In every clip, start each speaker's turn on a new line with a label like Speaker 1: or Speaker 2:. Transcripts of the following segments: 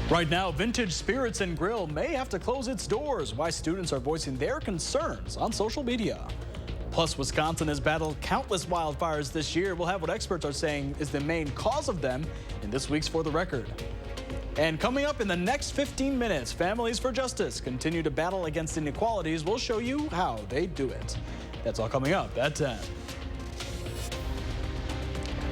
Speaker 1: Right now, Vintage Spirits and Grill may have to close its doors. Why students are voicing their concerns on social media. Plus, Wisconsin has battled countless wildfires this year. We'll have what experts are saying is the main cause of them in this week's For the Record. And coming up in the next 15 minutes, Families for Justice continue to battle against inequalities. We'll show you how they do it. That's all coming up at 10.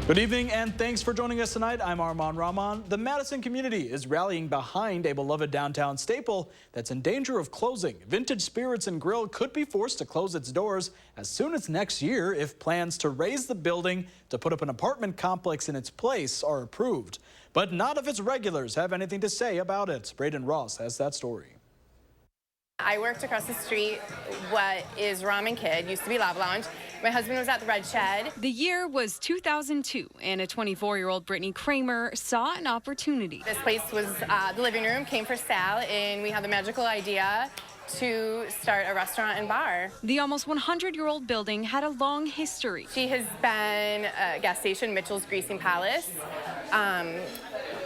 Speaker 1: Good evening and thanks for joining us tonight. I'm Arman Rahman. The Madison community is rallying behind a beloved downtown staple that's in danger of closing. Vintage Spirits and Grill could be forced to close its doors as soon as next year if plans to raise the building to put up an apartment complex in its place are approved. But not if its regulars have anything to say about it. Braden Ross has that story.
Speaker 2: I worked across the street, what is Ramen Kid, used to be Lava Lounge. My husband was at the Red Shed.
Speaker 3: The year was 2002, and a 24-year-old Brittany Kramer saw an opportunity.
Speaker 2: This place was the living room, came for sale, and we had the magical idea to start a restaurant and bar.
Speaker 3: The almost 100-year-old building had a long history.
Speaker 2: She has been a gas station, Mitchell's Greasing Palace.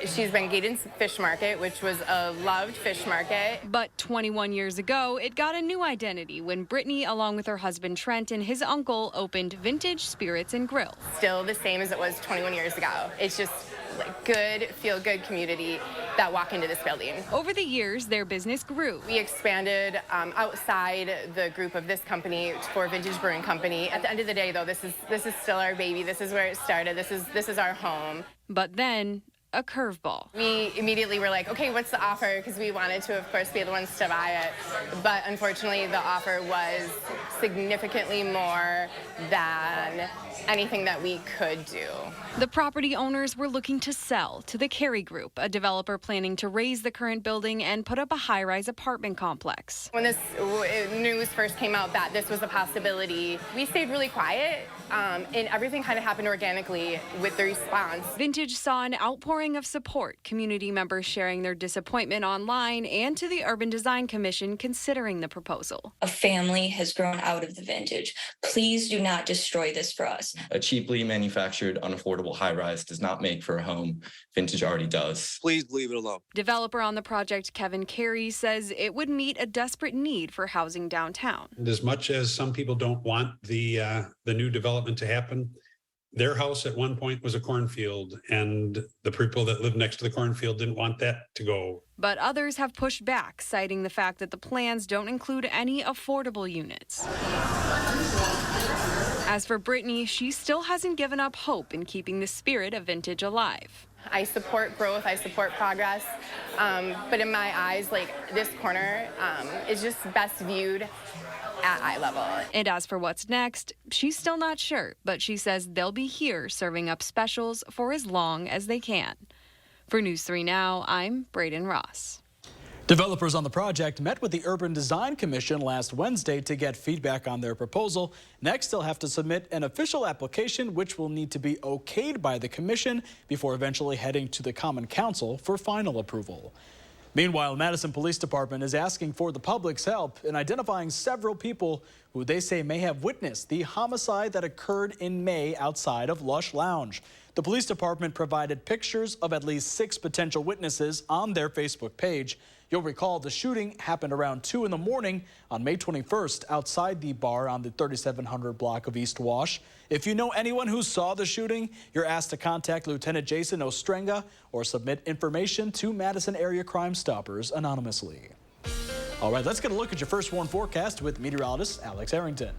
Speaker 2: She's been Gaydon's Fish Market, which was a loved fish market.
Speaker 3: But 21 years ago, it got a new identity when Brittany, along with her husband Trent and his uncle, opened Vintage Spirits and Grill.
Speaker 2: Still the same as it was 21 years ago. It's just like good, feel-good community that walk into this building.
Speaker 3: Over the years, their business grew.
Speaker 2: We expanded outside the group of this company for Vintage Brewing Company. At the end of the day, though, this is still our baby. This is where it started. This is our home.
Speaker 3: But then a curveball.
Speaker 2: We immediately were like, okay, what's the offer? Because we wanted to, of course, be the ones to buy it. But unfortunately, the offer was significantly more than anything that we could do.
Speaker 3: The property owners were looking to sell to the Carey Group, a developer planning to raise the current building and put up a high-rise apartment complex.
Speaker 2: When this news first came out that this was a possibility, we stayed really quiet, and everything kind of happened organically with the response.
Speaker 3: Vintage saw an outpouring of support, community members sharing their disappointment online and to the Urban Design Commission considering the proposal.
Speaker 4: A family has grown out of the Vintage. Please do not destroy this for us.
Speaker 5: A cheaply manufactured, unaffordable high-rise does not make for a home. Vintage already does.
Speaker 6: Please leave it alone.
Speaker 3: Developer on the project, Kevin Carey, says it would meet a desperate need for housing downtown.
Speaker 7: And as much as some people don't want the new development to happen, their house at one point was a cornfield, and the people that lived next to the cornfield didn't want that to go.
Speaker 3: But others have pushed back, citing the fact that the plans don't include any affordable units. As for Brittany, she still hasn't given up hope in keeping the spirit of Vintage alive.
Speaker 2: I support growth, I support progress, but in my eyes, like this corner is just best viewed at eye level.
Speaker 3: And as for what's next, she's still not sure, but she says they'll be here serving up specials for as long as they can. For News 3 Now, I'm Braden Ross.
Speaker 1: Developers on the project met with the Urban Design Commission last Wednesday to get feedback on their proposal. Next, they'll have to submit an official application, which will need to be okayed by the commission before eventually heading to the Common Council for final approval. Meanwhile, Madison Police Department is asking for the public's help in identifying several people who they say may have witnessed the homicide that occurred in May outside of Lush Lounge. The police department provided pictures of at least 6 potential witnesses on their Facebook page. You'll recall the shooting happened around 2 in the morning on May 21st outside the bar on the 3700 block of East Wash. If you know anyone who saw the shooting, you're asked to contact Lieutenant Jason Ostrenga or submit information to Madison Area Crime Stoppers anonymously. All right, let's get a look at your first warn forecast with meteorologist Alex Harrington.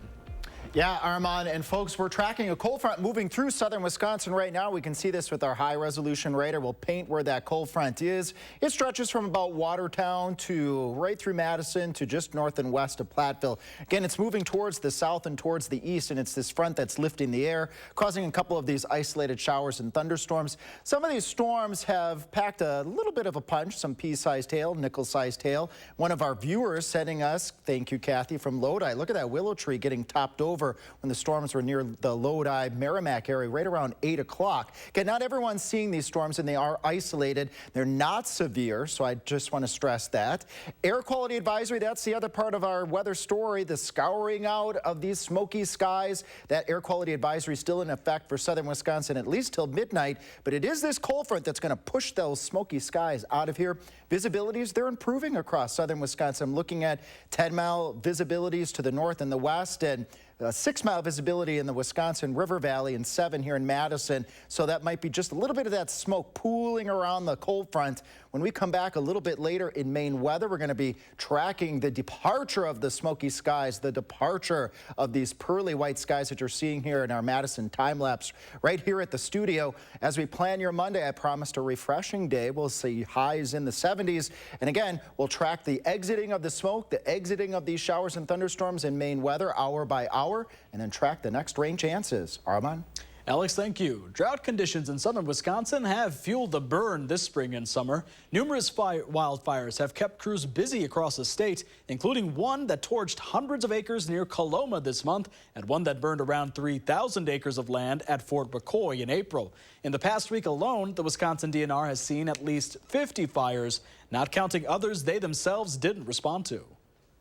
Speaker 8: Yeah, Armand and folks, we're tracking a cold front moving through southern Wisconsin right now. We can see this with our high-resolution radar. We'll paint where that cold front is. It stretches from about Watertown to right through Madison to just north and west of Platteville. Again, it's moving towards the south and towards the east, and it's this front that's lifting the air, causing a couple of these isolated showers and thunderstorms. Some of these storms have packed a little bit of a punch, some pea-sized hail, nickel-sized hail. One of our viewers sending us, thank you, Kathy, from Lodi. Look at that willow tree getting topped over. over when the storms were near the Lodi, Merrimack area right around 8 o'clock. Again, not everyone's seeing these storms, and they are isolated. They're not severe, so I just want to stress that. Air quality advisory, that's the other part of our weather story, the scouring out of these smoky skies. That air quality advisory is still in effect for southern Wisconsin at least till midnight, but it is this cold front that's going to push those smoky skies out of here. Visibilities, they're improving across southern Wisconsin. I'm looking at 10-mile visibilities to the north and the west, and 6-mile visibility in the Wisconsin River Valley and 7 here in Madison. So that might be just a little bit of that smoke pooling around the cold front. When we come back a little bit later in Maine weather, we're going to be tracking the departure of the smoky skies, the departure of these pearly white skies that you're seeing here in our Madison time lapse right here at the studio. As we plan your Monday, I promised a refreshing day. We'll see highs in the 70s. And again, we'll track the exiting of the smoke, the exiting of these showers and thunderstorms in Maine weather hour by hour, and then track the next rain chances. Armand?
Speaker 1: Alex, thank you. Drought conditions in southern Wisconsin have fueled the burn this spring and summer. Numerous wildfires have kept crews busy across the state, including one that torched hundreds of acres near Coloma this month and one that burned around 3,000 acres of land at Fort McCoy in April. In the past week alone, the Wisconsin DNR has seen at least 50 fires, not counting others they themselves didn't respond to.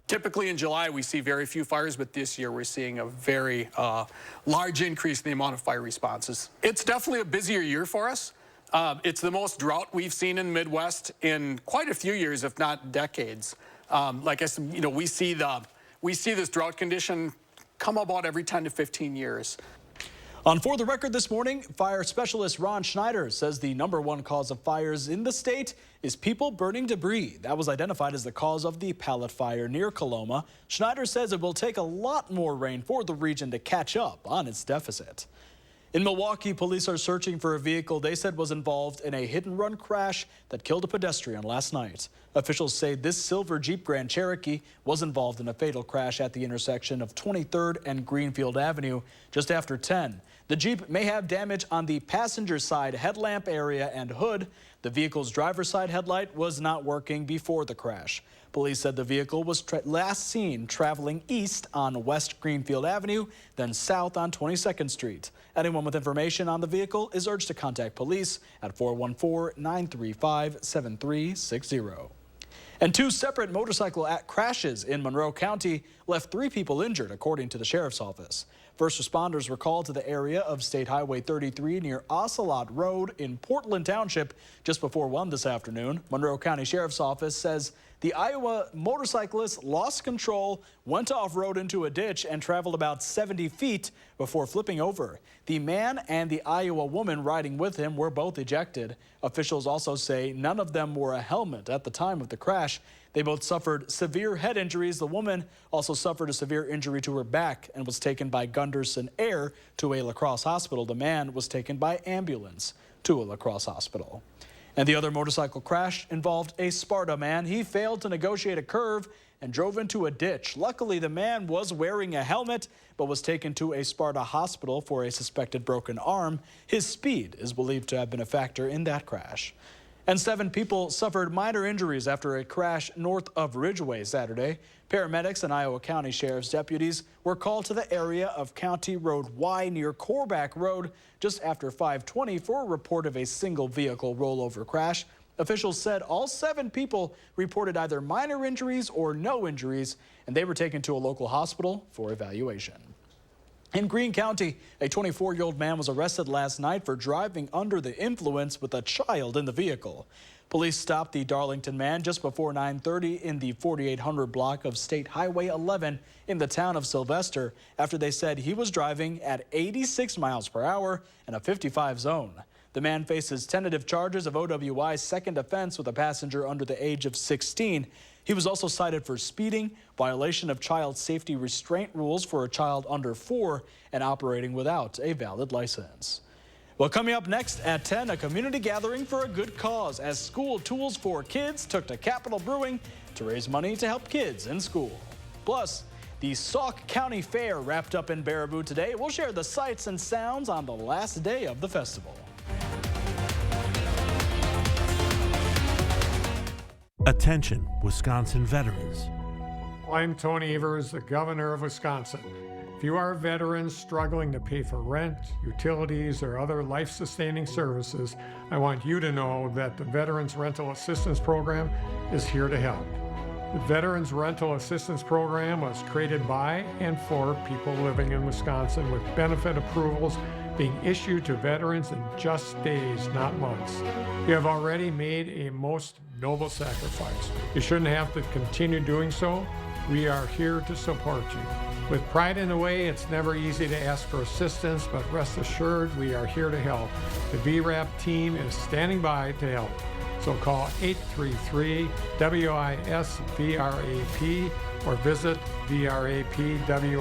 Speaker 6: Typically in July, we see very few fires, but this year we're seeing a very large increase in the amount of fire responses. It's definitely a busier year for us. It's the most drought we've seen in the Midwest in quite a few years, if not decades. Like I said, you know, we see this drought condition come about every 10 to 15 years.
Speaker 1: On For the Record this morning, fire specialist Ron Schneider says the #1 cause of fires in the state is people burning debris. That was identified as the cause of the pallet fire near Coloma. Schneider says it will take a lot more rain for the region to catch up on its deficit. In Milwaukee, police are searching for a vehicle they said was involved in a hit-and-run crash that killed a pedestrian last night. Officials say this silver Jeep Grand Cherokee was involved in a fatal crash at the intersection of 23rd and Greenfield Avenue just after 10. The Jeep may have damage on the passenger side headlamp area and hood. The vehicle's driver's side headlight was not working before the crash. Police said the vehicle was last seen traveling east on West Greenfield Avenue, then south on 22nd Street. Anyone with information on the vehicle is urged to contact police at 414-935-7360. And 2 separate motorcycle crashes in Monroe County left 3 people injured, according to the sheriff's office. First responders were called to the area of State Highway 33 near Ocelot Road in Portland Township just before 1 this afternoon. Monroe County Sheriff's Office says the Iowa motorcyclist lost control, went off-road into a ditch, and traveled about 70 feet before flipping over. The man and the Iowa woman riding with him were both ejected. Officials also say none of them wore a helmet at the time of the crash. They both suffered severe head injuries. The woman also suffered a severe injury to her back and was taken by Gunderson Air to a La Crosse hospital. The man was taken by ambulance to a La Crosse hospital. And the other motorcycle crash involved a Sparta man. He failed to negotiate a curve and drove into a ditch. Luckily, the man was wearing a helmet, but was taken to a Sparta hospital for a suspected broken arm. His speed is believed to have been a factor in that crash. And 7 people suffered minor injuries after a crash north of Ridgeway Saturday. Paramedics and Iowa County Sheriff's deputies were called to the area of County Road Y near Corback Road just after 5:20 for a report of a single vehicle rollover crash. Officials said all 7 people reported either minor injuries or no injuries, and they were taken to a local hospital for evaluation. In Greene County, a 24-year-old man was arrested last night for driving under the influence with a child in the vehicle. Police stopped the Darlington man just before 9:30 in the 4800 block of State Highway 11 in the town of Sylvester after they said he was driving at 86 miles per hour in a 55 zone. The man faces tentative charges of OWI's second offense with a passenger under the age of 16. He was also cited for speeding, violation of child safety restraint rules for a child under 4, and operating without a valid license. Well, coming up next at 10, a community gathering for a good cause as School Tools for Kids took to Capitol Brewing to raise money to help kids in school. Plus, the Sauk County Fair wrapped up in Baraboo today. We'll share the sights and sounds on the last day of the festival.
Speaker 9: Attention, Wisconsin veterans.
Speaker 10: I'm Tony Evers, the governor of Wisconsin.
Speaker 9: If you are a veteran struggling to pay for rent, utilities, or other life-sustaining services, I want you to know that the Veterans Rental Assistance Program is here to help. The Veterans Rental Assistance Program was created by and for people living in Wisconsin, with benefit approvals being issued to veterans in just days, not months. You have already made a most noble sacrifice. You shouldn't have to continue doing so. We are here to support you. With pride in the way, it's never easy to ask for assistance, but rest assured we are here to help. The VRAP team is standing by to help. So call 833-WISC-VRAP or visit vrapwi.com.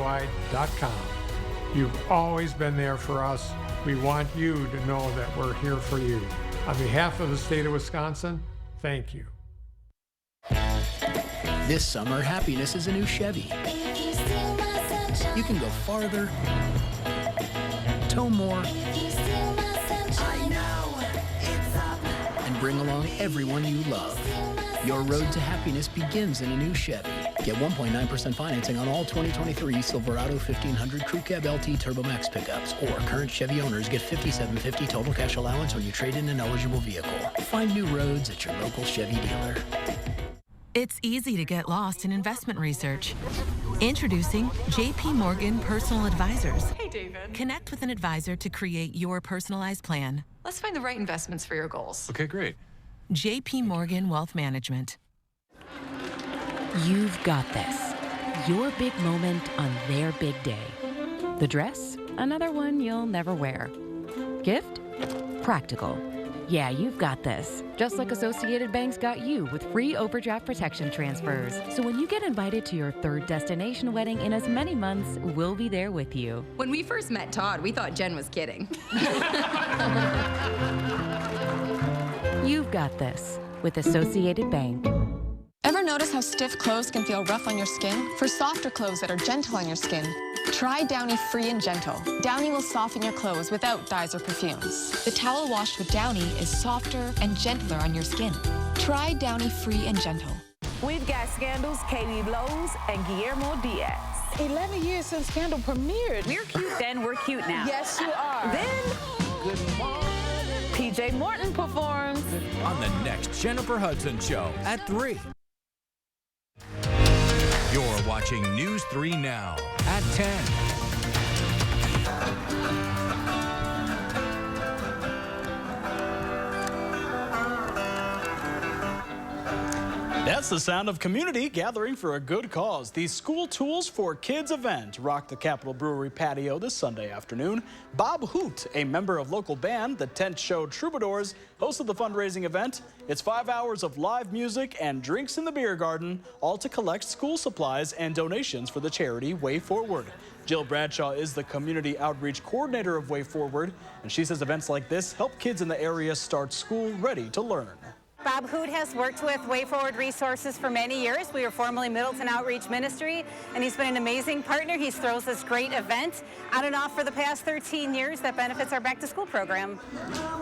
Speaker 9: You've always been there for us. We want you to know that we're here for you. On behalf of the state of Wisconsin, thank you.
Speaker 10: This summer, happiness is a new Chevy. You can go farther, tow more, and bring along everyone you love. Your road to happiness begins in a new Chevy. Get 1.9% financing on all 2023 Silverado 1500 Crew Cab LT Turbo Max pickups, or current Chevy owners get $5,750 total cash allowance when you trade in an eligible vehicle. Find new roads at your local Chevy dealer.
Speaker 11: It's easy to get lost in investment research. Introducing JP Morgan Personal Advisors.
Speaker 12: Hey, David.
Speaker 11: Connect with an advisor to create your personalized plan.
Speaker 12: Let's find the right investments for your goals.
Speaker 13: Okay, great.
Speaker 11: JP Morgan Wealth Management.
Speaker 14: You've got this. Your big moment on their big day. The dress? Another one you'll never wear. Gift? Practical. Yeah, you've got this. Just like Associated Bank's got you with free overdraft protection transfers. So when you get invited to your third destination wedding in as many months, we'll be there with you.
Speaker 15: When we first met Todd, we thought Jen was kidding.
Speaker 14: You've got this with Associated Bank.
Speaker 16: Ever notice how stiff clothes can feel rough on your skin? For softer clothes that are gentle on your skin, try Downy Free and Gentle. Downy will soften your clothes without dyes or perfumes. The towel washed with Downy is softer and gentler on your skin. Try Downy Free and Gentle.
Speaker 17: We've got Scandal's Katie Blows and Guillermo Diaz.
Speaker 18: 11 years since Scandal premiered.
Speaker 17: We're cute then, we're cute now.
Speaker 18: Yes, you are.
Speaker 17: Then, good morning. PJ Morton performs.
Speaker 19: On the next Jennifer Hudson Show at 3. You're watching News 3 Now at 10.
Speaker 1: That's the sound of community gathering for a good cause. The School Tools for Kids event rocked the Capitol Brewery patio this Sunday afternoon. Bob Hoot, a member of local band, the Tent Show Troubadours, hosted the fundraising event. It's 5 hours of live music and drinks in the beer garden, all to collect school supplies and donations for the charity Way Forward. Jill Bradshaw is the community outreach coordinator of Way Forward, and she says events like this help kids in the area start school ready to learn.
Speaker 20: Bob Hoot has worked with Way Forward Resources for many years. We were formerly Middleton Outreach Ministry, and he's been an amazing partner. He throws this great event on and off for the past 13 years that benefits our back to school program.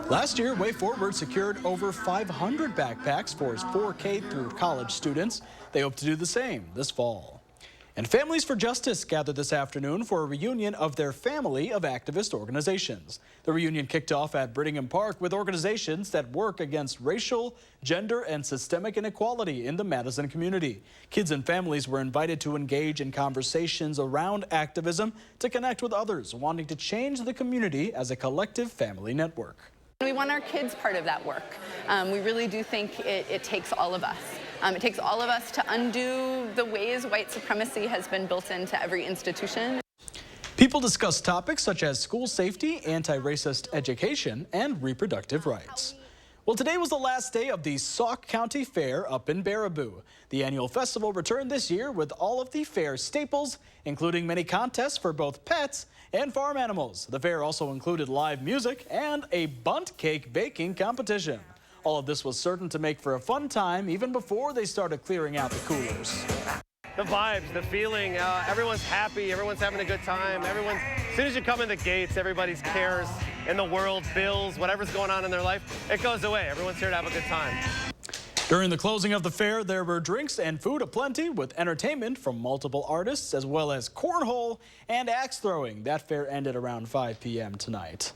Speaker 1: Last year, Way Forward secured over 500 backpacks for his 4K through college students. They hope to do the same this fall. And Families for Justice gathered this afternoon for a reunion of their family of activist organizations. The reunion kicked off at Brittingham Park with organizations that work against racial, gender, and systemic inequality in the Madison community. Kids and families were invited to engage in conversations around activism to connect with others wanting to change the community as a collective family network.
Speaker 2: We want our kids part of that work. We really do think it takes all of us. It takes all of us to undo the ways white supremacy has been built into every institution.
Speaker 1: People discuss topics such as school safety, anti-racist education, and reproductive rights. Well, today was the last day of the Sauk County Fair up in Baraboo. The annual festival returned this year with all of the fair staples, including many contests for both pets and farm animals. The fair also included live music and a bundt cake baking competition. All of this was certain to make for a fun time even before they started clearing out the coolers.
Speaker 21: The vibes, the feeling, everyone's happy, everyone's having a good time. As soon as you come in the gates, everybody's cares in the world, bills, whatever's going on in their life, it goes away. Everyone's here to have a good time.
Speaker 1: During the closing of the fair, there were drinks and food aplenty with entertainment from multiple artists, as well as cornhole and axe throwing. That fair ended around 5 p.m. tonight.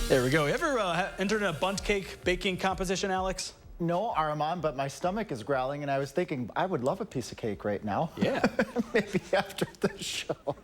Speaker 1: There we go. You ever entered a bundt cake baking competition, Alex?
Speaker 8: No, Armand, but my stomach is growling, and I was thinking I would love a piece of cake right now.
Speaker 1: Yeah.
Speaker 8: Maybe after the show.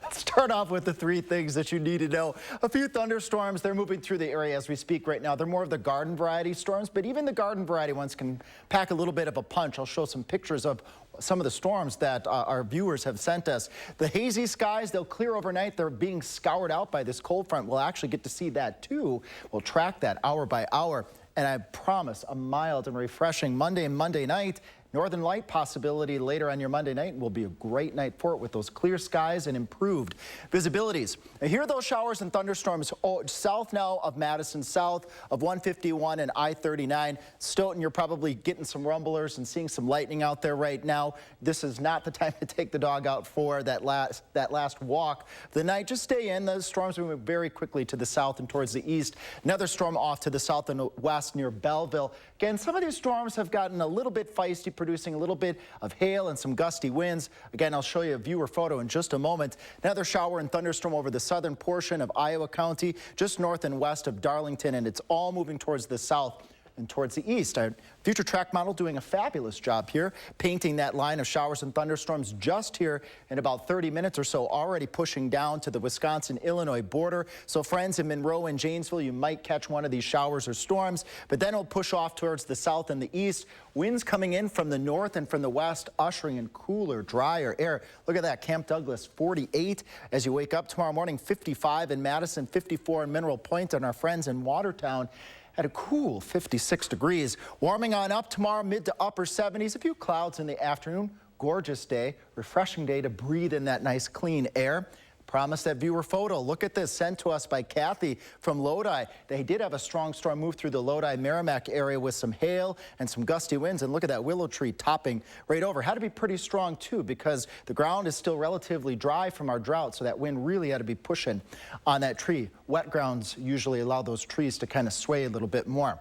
Speaker 8: Let's start off with the 3 things that you need to know. A few thunderstorms, they're moving through the area as we speak right now. They're more of the garden variety storms, but even the garden variety ones can pack a little bit of a punch. I'll show some pictures of some of the storms that our viewers have sent us. The hazy skies, they'll clear overnight. They're being scoured out by this cold front. We'll actually get to see that too. We'll track that hour by hour. And I promise a mild and refreshing Monday and Monday night. Northern light possibility later on your Monday night will be a great night for it with those clear skies and improved visibilities. Now, here are those showers and thunderstorms south now of Madison, south of 151 and I-39. Stoughton, you're probably getting some rumblers and seeing some lightning out there right now. This is not the time to take the dog out for that last walk of the night. Just stay in. The storms move very quickly to the south and towards the east. Another storm off to the south and west near Belleville. Again, some of these storms have gotten a little bit feisty, producing a little bit of hail and some gusty winds. Again, I'll show you a viewer photo in just a moment. Another shower and thunderstorm over the southern portion of Iowa County, just north and west of Darlington, and it's all moving towards the south and towards the east. Our future track model doing a fabulous job here, painting that line of showers and thunderstorms just here in about 30 minutes or so, already pushing down to the Wisconsin-Illinois border. So friends in Monroe and Janesville, you might catch one of these showers or storms, but then it'll push off towards the south and the east. Winds coming in from the north and from the west, ushering in cooler, drier air. Look at that, Camp Douglas, 48 as you wake up tomorrow morning, 55 in Madison, 54 in Mineral Point, and our friends in Watertown at a cool 56 degrees. Warming on up tomorrow, mid to upper 70s. A few clouds in the afternoon. Gorgeous day, refreshing day to breathe in that nice clean air. Promise that viewer photo. Look at this, sent to us by Kathy from Lodi. They did have a strong storm move through the Lodi-Merrimack area with some hail and some gusty winds. And look at that willow tree topping right over. Had to be pretty strong too because the ground is still relatively dry from our drought. So that wind really had to be pushing on that tree. Wet grounds usually allow those trees to kind of sway a little bit more.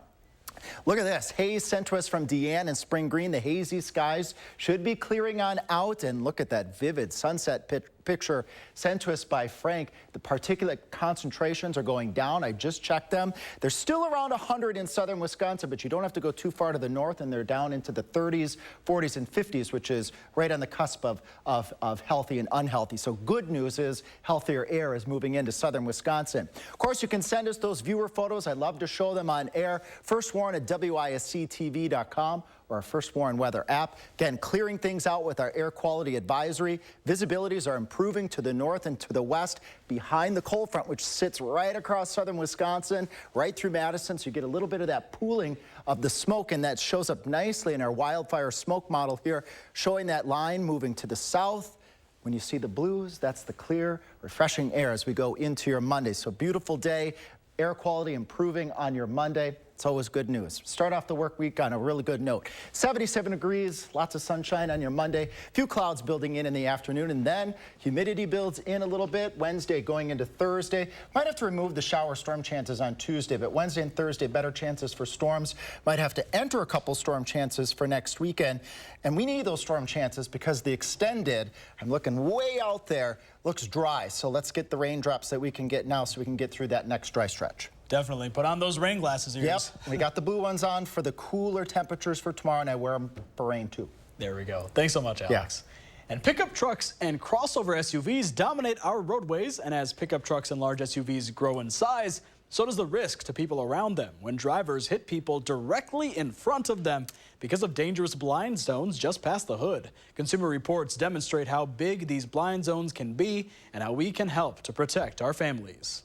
Speaker 8: Look at this. Haze sent to us from Deanne and Spring Green. The hazy skies should be clearing on out. And look at that vivid sunset picture sent to us by Frank. The particulate concentrations are going down. I just checked them. They're still around 100 in southern Wisconsin, but you don't have to go too far to the north, and they're down into the 30s, 40s, and 50s, which is right on the cusp of healthy and unhealthy. So good news is healthier air is moving into southern Wisconsin. Of course, you can send us those viewer photos. I'd love to show them on air. First Warn at WISC-TV.com. or our First Warn Weather app. Again, clearing things out with our air quality advisory. Visibilities are improving to the north and to the west behind the cold front, which sits right across southern Wisconsin, right through Madison. So you get a little bit of that pooling of the smoke, and that shows up nicely in our wildfire smoke model here, showing that line moving to the south. When you see the blues, that's the clear, refreshing air as we go into your Monday. So beautiful day, air quality improving on your Monday. It's always good news. Start off the work week on a really good note. 77 degrees, lots of sunshine on your Monday. Few clouds building in the afternoon, and then humidity builds in a little bit. Wednesday going into Thursday. Might have to remove the shower storm chances on Tuesday, but Wednesday and Thursday, better chances for storms. Might have to enter a couple storm chances for next weekend. And we need those storm chances because the extended, I'm looking way out there, looks dry. So let's get the raindrops that we can get now so we can get through that next dry stretch.
Speaker 1: Definitely. Put on those rain glasses.
Speaker 8: Yep. We got the blue ones on for the cooler temperatures for tomorrow, and I wear them for rain too.
Speaker 1: There we go. Thanks so much, Alex. Yeah. And pickup trucks and crossover SUVs dominate our roadways, and as pickup trucks and large SUVs grow in size, so does the risk to people around them when drivers hit people directly in front of them because of dangerous blind zones just past the hood. Consumer Reports demonstrate how big these blind zones can be and how we can help to protect our families.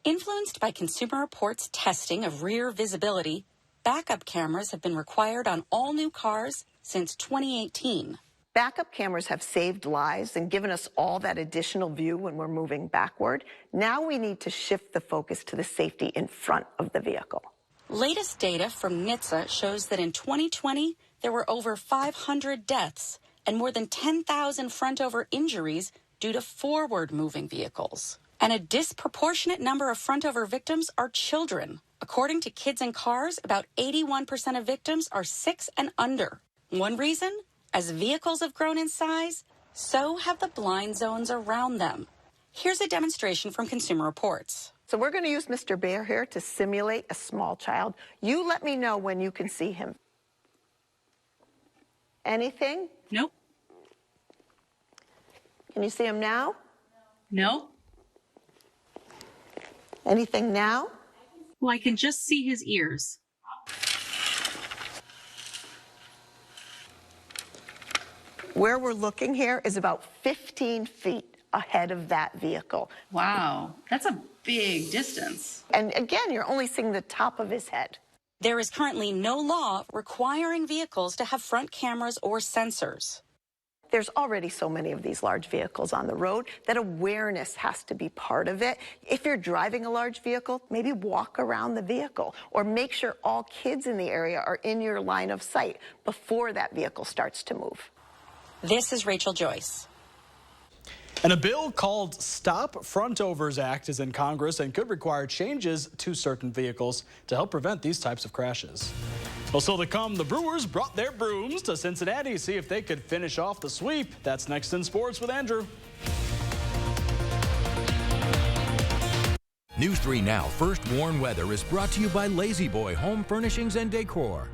Speaker 13: Influenced by Consumer Reports' testing of rear visibility, backup cameras have been required on all new cars since 2018.
Speaker 22: Backup cameras have saved lives and given us all that additional view when we're moving backward. Now we need to shift the focus to the safety in front of the vehicle.
Speaker 13: Latest data from NHTSA shows that in 2020, there were over 500 deaths and more than 10,000 front-over injuries due to forward-moving vehicles. And a disproportionate number of front-over victims are children, According to Kids and Cars, about 81% of victims are 6 and under. One reason? As vehicles have grown in size, so have the blind zones around them. Here's a demonstration from Consumer Reports.
Speaker 22: So we're going to use Mr. Bear here to simulate a small child. You let me know when you can see him. Anything?
Speaker 13: Nope.
Speaker 22: Can you see him now?
Speaker 13: No.
Speaker 22: Anything now?
Speaker 13: Well, I can just see his ears.
Speaker 22: Where we're looking here is about 15 feet ahead of that vehicle.
Speaker 13: Wow, that's a big distance.
Speaker 22: And again, you're only seeing the top of his head.
Speaker 13: There is currently no law requiring vehicles to have front cameras or sensors.
Speaker 22: There's already so many of these large vehicles on the road that awareness has to be part of it. If you're driving a large vehicle, maybe walk around the vehicle or make sure all kids in the area are in your line of sight before that vehicle starts to move.
Speaker 13: This is Rachel Joyce.
Speaker 1: And a bill called Stop Front Overs Act is in Congress and could require changes to certain vehicles to help prevent these types of crashes. Well, still to come, the Brewers brought their brooms to Cincinnati, see if they could finish off the sweep. That's next in sports with Andrew.
Speaker 19: News 3 Now First Warn Weather is brought to you by Lazy Boy Home Furnishings and Decor.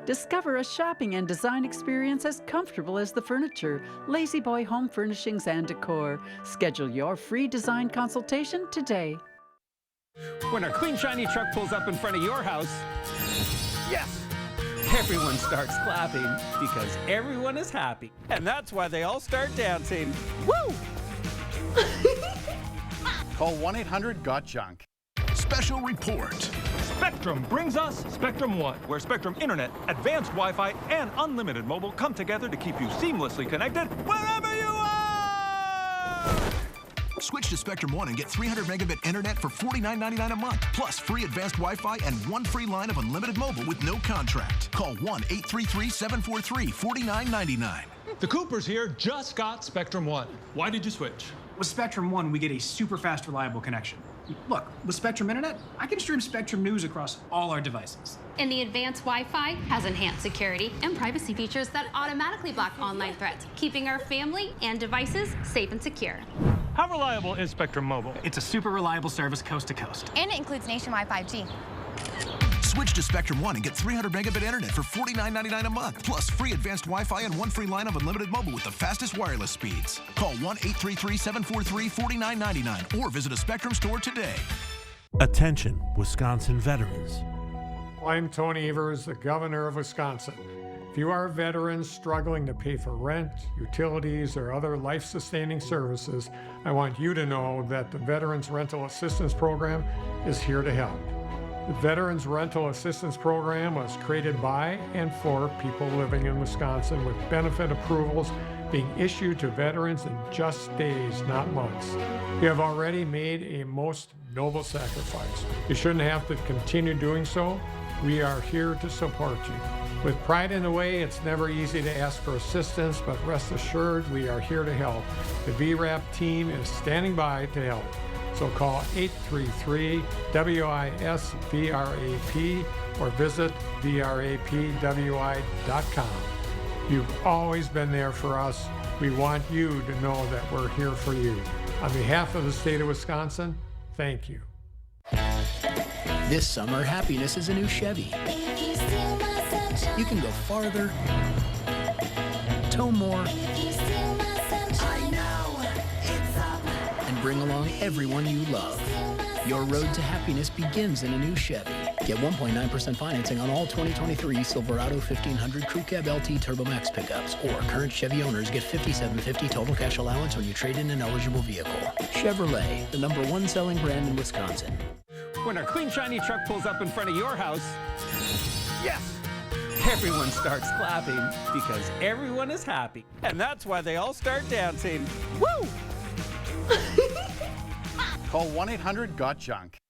Speaker 4: Discover a shopping and design experience as comfortable as the furniture. Lazy Boy Home Furnishings and Decor. Schedule your free design consultation today.
Speaker 5: When our clean, shiny truck pulls up in front of your house, yes! Everyone starts clapping because everyone is happy. And that's why they all start dancing. Woo!
Speaker 23: Call 1-800-GOT-JUNK.
Speaker 24: Special report.
Speaker 25: Spectrum brings us Spectrum One, where Spectrum Internet, advanced Wi-Fi, and unlimited mobile come together to keep you seamlessly connected wherever you are!
Speaker 24: Switch to Spectrum One and get 300 megabit internet for $49.99 a month, plus free advanced Wi-Fi and one free line of unlimited mobile with no contract. Call 1-833-743-4999.
Speaker 25: The Coopers here just got Spectrum One. Why did you switch?
Speaker 26: With Spectrum One, we get a super fast, reliable connection. Look, with Spectrum Internet, I can stream Spectrum News across all our devices.
Speaker 27: And the advanced Wi-Fi has enhanced security and privacy features that automatically block online threats, keeping our family and devices safe and secure.
Speaker 25: How reliable is Spectrum Mobile?
Speaker 26: It's a super reliable service coast to coast.
Speaker 28: And it includes nationwide 5G.
Speaker 24: Switch to Spectrum One and get 300 megabit internet for $49.99 a month, plus free advanced Wi-Fi and one free line of unlimited mobile with the fastest wireless speeds. Call 1-833-743-4999 or visit a Spectrum store today.
Speaker 29: Attention, Wisconsin veterans.
Speaker 9: I'm Tony Evers, the governor of Wisconsin. If you are a veteran struggling to pay for rent, utilities, or other life-sustaining services, I want you to know that the Veterans Rental Assistance Program is here to help. The Veterans Rental Assistance Program was created by and for people living in Wisconsin, with benefit approvals being issued to veterans in just days, not months. You have already made a most noble sacrifice. You shouldn't have to continue doing so. We are here to support you. With pride in the way, it's never easy to ask for assistance, but rest assured we are here to help. The VRAP team is standing by to help. So call 833-WISC-VRAP or visit vrapwi.com. You've always been there for us. We want you to know that we're here for you. On behalf of the state of Wisconsin, thank you.
Speaker 10: This summer, happiness is a new Chevy. You can go farther, tow more, and bring along everyone you love. Your road to happiness begins in a new Chevy. Get 1.9% financing on all 2023 Silverado 1500 Crew Cab LT Turbo Max pickups, or current Chevy owners get $5,750 total cash allowance when you trade in an eligible vehicle. Chevrolet, the #1 selling brand in Wisconsin.
Speaker 5: When our clean, shiny truck pulls up in front of your house, yes! Everyone starts clapping because everyone is happy. And that's why they all start dancing. Woo!
Speaker 23: Call 1-800-GOT-JUNK.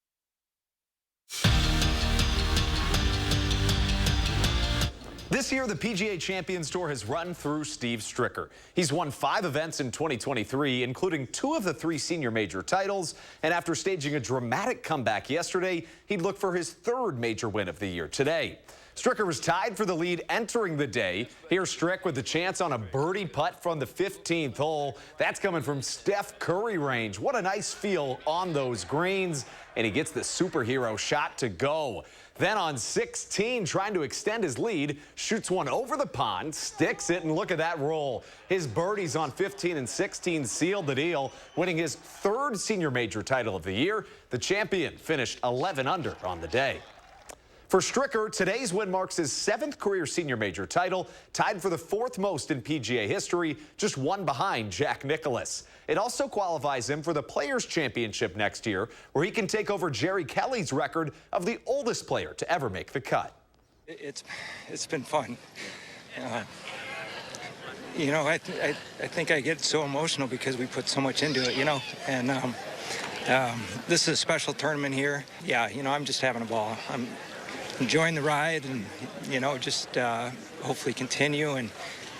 Speaker 3: This year, the PGA Champions Tour has run through Steve Stricker. He's won 5 events in 2023, including 2 of the 3 senior major titles. And after staging a dramatic comeback yesterday, he'd look for his 3rd major win of the year today. Stricker was tied for the lead entering the day. Here's Strick with the chance on a birdie putt from the 15th hole. That's coming from Steph Curry range. What a nice feel on those greens. And he gets the superhero shot to go. Then on 16, trying to extend his lead, shoots one over the pond, sticks it, and look at that roll. His birdies on 15 and 16 sealed the deal, winning his 3rd senior major title of the year. The champion finished 11 under on the day. For Stricker, today's win marks his 7th career senior major title, tied for the 4th most in PGA history, just 1 behind Jack Nicklaus. It also qualifies him for the Players' Championship next year, where he can take over Jerry Kelly's record of the oldest player to ever make the cut.
Speaker 6: It's been fun. You know, I think I get so emotional because we put so much into it, you know, and this is a special tournament here. Yeah, you know, I'm just having a ball. I'm enjoying the ride and, you know, just hopefully continue and,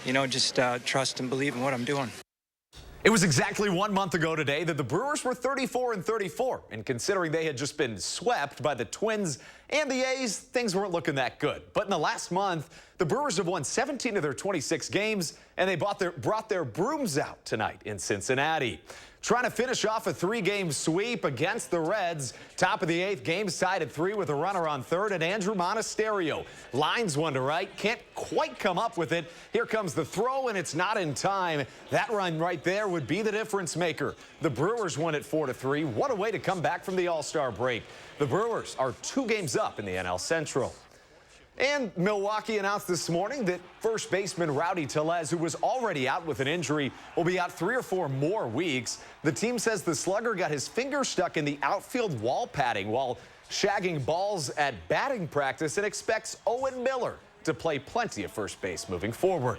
Speaker 6: you know, just trust and believe in what I'm doing.
Speaker 3: It was exactly 1 month ago today that the Brewers were 34 and 34, and considering they had just been swept by the Twins and the A's, things weren't looking that good. But in the last month, the Brewers have won 17 of their 26 games, and they brought their brooms out tonight in Cincinnati. Trying to finish off a 3-game sweep against the Reds. Top of the 8th, game's tied at 3 with a runner on 3rd, and Andrew Monasterio lines one to right. Can't quite come up with it. Here comes the throw, and it's not in time. That run right there would be the difference maker. The Brewers won it 4-3. What a way to come back from the All-Star break. The Brewers are 2 games up in the NL Central. And Milwaukee announced this morning that first baseman Rowdy Tellez, who was already out with an injury, will be out 3 or 4 more weeks. The team says the slugger got his finger stuck in the outfield wall padding while shagging balls at batting practice and expects Owen Miller to play plenty of first base moving forward.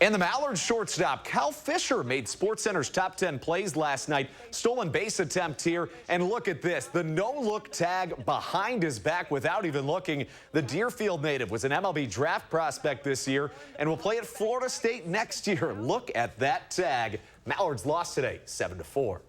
Speaker 3: And the Mallards shortstop Cal Fisher made SportsCenter's top 10 plays last night. Stolen base attempt here, and look at this. The no-look tag behind his back without even looking. The Deerfield native was an MLB draft prospect this year and will play at Florida State next year. Look at that tag. Mallards lost today, 7-4.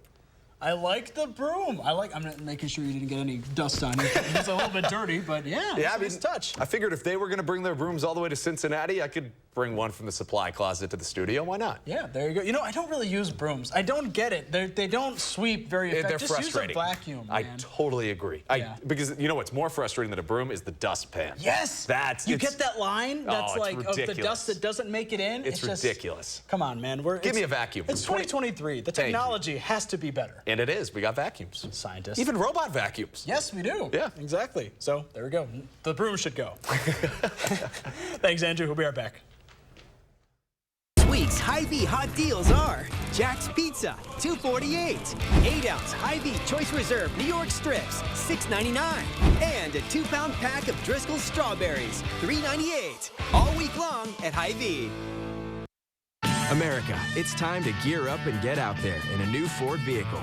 Speaker 1: I like the broom. I'm not making sure you didn't get any dust on it. It's a little bit dirty, but yeah, it's a nice touch.
Speaker 3: I figured if they were going to bring their brooms all the way to Cincinnati, I could bring one from the supply closet to the studio. Why not?
Speaker 1: Yeah, there you go. You know, I don't really use brooms. I don't get it. They don't sweep very effectively.
Speaker 3: They're frustrating.
Speaker 1: Just use a vacuum, man.
Speaker 3: I totally agree. Because you know what's more frustrating than a broom is the dustpan.
Speaker 1: Yes. You get that line that's like of the dust that doesn't make it in.
Speaker 3: It's ridiculous.
Speaker 1: Come on, man.
Speaker 3: Give me a vacuum.
Speaker 1: It's 2023. The technology has to be better.
Speaker 3: And it is. We got vacuums.
Speaker 1: Scientists.
Speaker 3: Even robot vacuums.
Speaker 1: Yes, we do.
Speaker 3: Yeah.
Speaker 1: Exactly. So there we go. The broom should go. Thanks, Andrew. We'll be right back.
Speaker 7: This week's Hy-Vee hot deals are Jack's Pizza, $2.48. 8-ounce Hy-Vee Choice Reserve New York Strips, $6.99. And a 2-pound pack of Driscoll's Strawberries, $3.98. All week long at Hy-Vee.
Speaker 11: America, it's time to gear up and get out there in a new Ford vehicle.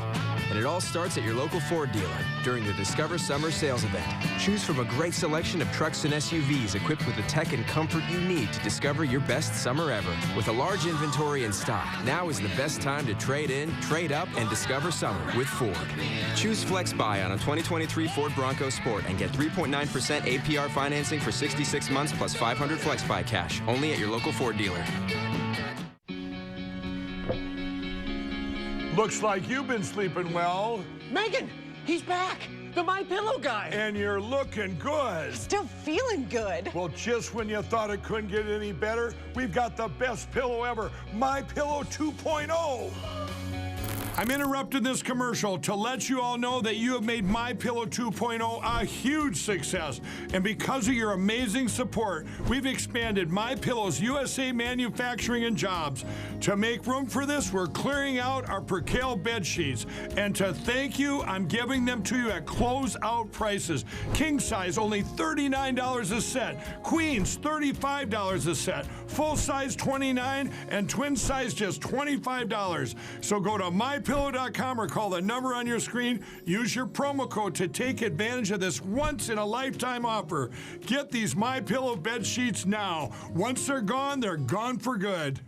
Speaker 11: And it all starts at your local Ford dealer during the Discover Summer Sales Event. Choose from a great selection of trucks and SUVs equipped with the tech and comfort you need to discover your best summer ever. With a large inventory in stock, now is the best time to trade in, trade up, and discover summer with Ford. Choose Flex Buy on a 2023 Ford Bronco Sport and get 3.9% APR financing for 66 months plus $500 Flex Buy cash. Only at your local Ford dealer.
Speaker 12: Looks like you've been sleeping well.
Speaker 14: Megan, he's back. The MyPillow guy.
Speaker 12: And you're looking good.
Speaker 14: Still feeling good.
Speaker 12: Well, just when you thought it couldn't get any better, we've got the best pillow ever, MyPillow 2.0. I'm interrupting this commercial to let you all know that you have made MyPillow 2.0 a huge success. And because of your amazing support, we've expanded MyPillow's USA manufacturing and jobs. To make room for this, we're clearing out our Percale bed sheets. And to thank you, I'm giving them to you at closeout prices. King size, only $39 a set. Queens, $35 a set. Full size, $29, and twin size, just $25. So go to MyPillow MyPillow.com or call the number on your screen. Use your promo code to take advantage of this once-in-a-lifetime offer. Get these MyPillow bed sheets now. Once they're gone for good.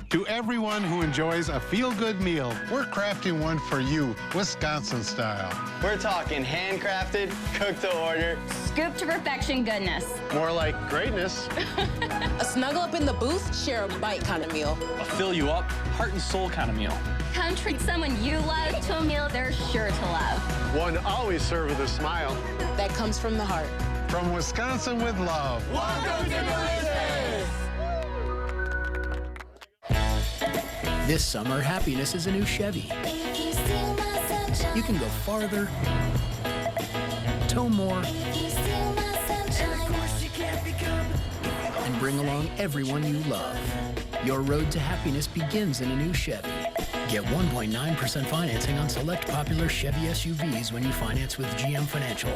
Speaker 23: To everyone who enjoys a feel-good meal, we're crafting one for you, Wisconsin style.
Speaker 2: We're talking handcrafted, cooked to order,
Speaker 8: scoop to perfection goodness.
Speaker 23: More like greatness.
Speaker 15: A snuggle up in the booth, share a bite kind of meal.
Speaker 16: A fill you up, heart and soul kind of meal.
Speaker 8: Come treat someone you love to a meal they're sure to love.
Speaker 23: One always served with a smile.
Speaker 15: That comes from the heart.
Speaker 23: From Wisconsin with love.
Speaker 15: Welcome to Delicious!
Speaker 10: This summer, happiness is a new Chevy. You can go farther, tow more, and bring along everyone you love. Your road to happiness begins in a new Chevy. Get 1.9% financing on select popular Chevy SUVs when you finance with GM Financial.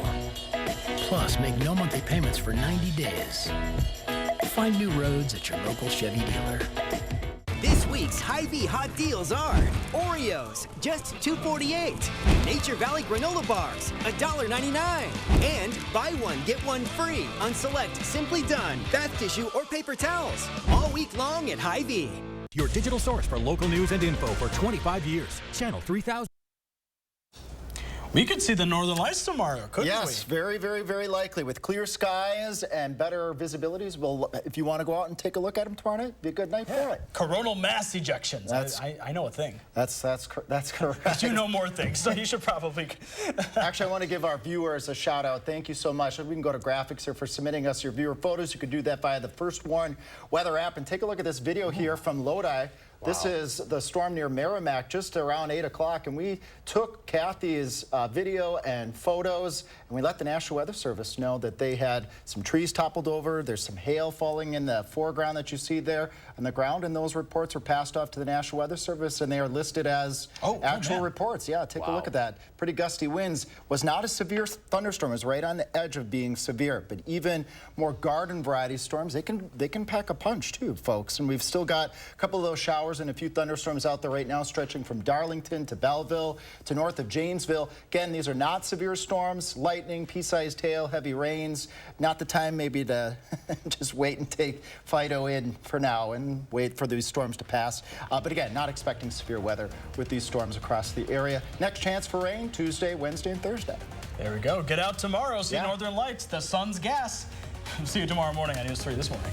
Speaker 10: Plus, make no monthly payments for 90 days. Find new roads at your local Chevy dealer.
Speaker 7: This week's Hy-Vee hot deals are Oreos, just $2.48. Nature Valley granola bars, $1.99. And buy one, get one free on select Simply Done, bath tissue, or paper towels. All week long at Hy-Vee.
Speaker 19: Your digital source for local news and info for 25 years. Channel 3000.
Speaker 1: We could see the Northern Lights tomorrow, couldn't we?
Speaker 17: Yes, very, very, very likely. With clear skies and better visibilities, well, if you want to go out and take a look at them tomorrow night, be a good night for it.
Speaker 1: Coronal mass ejections. I know a thing.
Speaker 17: That's correct.
Speaker 1: But you know more things, so you should probably.
Speaker 17: Actually, I want to give our viewers a shout out. Thank you so much. We can go to graphics here for submitting us your viewer photos. You could do that via the First Warn weather app. And take a look at this video here from Lodi. Wow. This is the storm near Merrimack just around 8 o'clock, and we took Kathy's video and photos, and we let the National Weather Service know that they had some trees toppled over. There's some hail falling in the foreground that you see there on the ground, and those reports were passed off to the National Weather Service, and they are listed as actual reports. Yeah, take a look at that. Pretty gusty winds. Was not a severe thunderstorm. It was right on the edge of being severe, but even more garden variety storms, they can pack a punch too, folks, and we've still got a couple of those showers and a few thunderstorms out there right now, stretching from Darlington to Belleville to north of Janesville. Again, these are not severe storms, lightning, pea-sized hail, heavy rains. Not the time maybe to just wait and take Fido in for now and wait for these storms to pass. But again, not expecting severe weather with these storms across the area. Next chance for rain, Tuesday, Wednesday, and Thursday.
Speaker 1: There we go. Get out tomorrow, see Northern Lights, the sun's gas. See you tomorrow morning on News 3 This Morning.